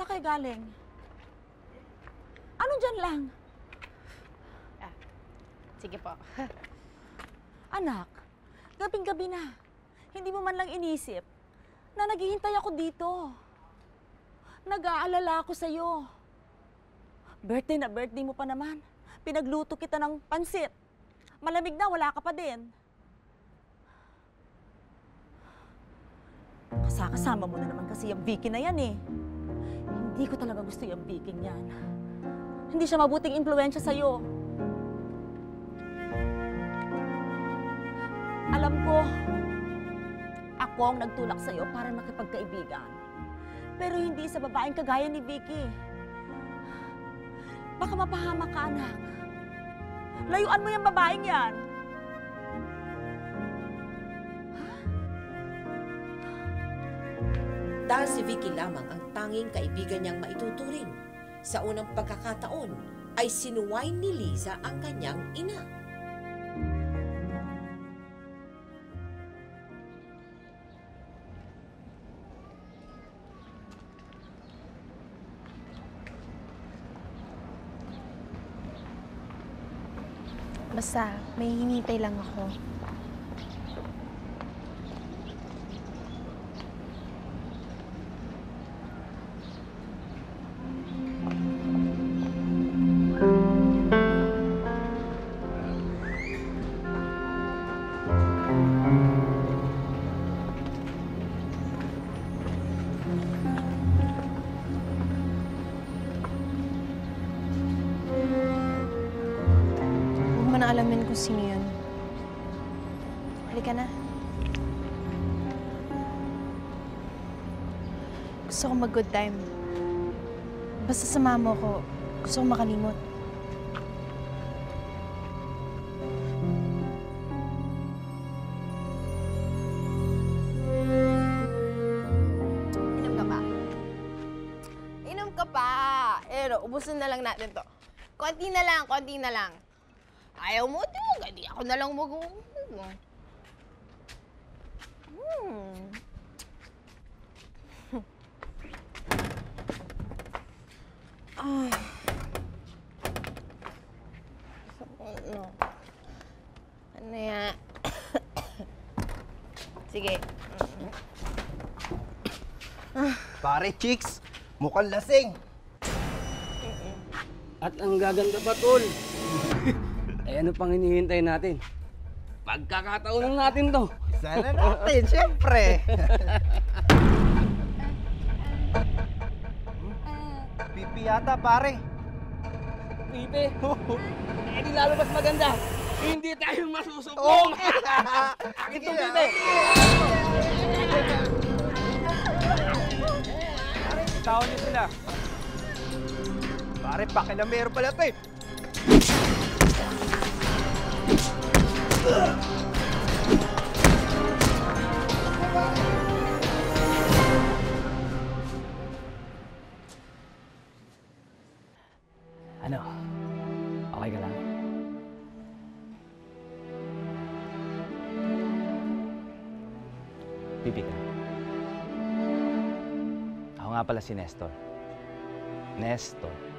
Saan kayo galing? Ano dyan lang? Sige po. Anak, gabing-gabi na. Hindi mo man lang inisip na naghihintay ako dito. Nag-aalala ako sa'yo. Birthday na birthday mo pa naman. Pinagluto kita ng pansit. Malamig na, wala ka pa din. Kasama mo na naman kasi yung Vicky na yan eh. Hindi ko talaga gusto yung Vicky yan. Hindi siya mabuting impluwensya sa'yo. Alam ko, ako ang nagtulak sa'yo para makipagkaibigan. Pero hindi sa babaeng kagaya ni Vicky. Baka mapahamak ka, anak. Layuan mo yung babaeng yan. Dahil si Vicky lamang ang tanging kaibigan niyang maituturing. Sa unang pagkakataon ay sinuway ni Liza ang kanyang ina. Basta, may hinintay lang ako. Alamin kung sino yun. Halika na. Gusto ko mag-good time. Basta sama mo ko, gusto ko makalimot. Inom ka pa? Inom ka pa! Ubusin na lang natin to. Konti na lang, konti na lang. Ayaw mo, hindi ako na lang Ay. Ano yan? Sige. Pare, chicks, mukhang lasing. At ang gaganda pa, tol. Eh, ano pang hinihintay natin? Pagkakataon lang natin to. Sana natin, siyempre. Pipi yata, pare. Pipi? Eh, di lalo mas maganda. Hindi tayo masusubong. Ito, Pipi. Tawon niyo sila. Pare, pakilamero pala ito eh. Ano? Okay ka lang? Pipi ka. Ako nga pala si Nestor. Nestor.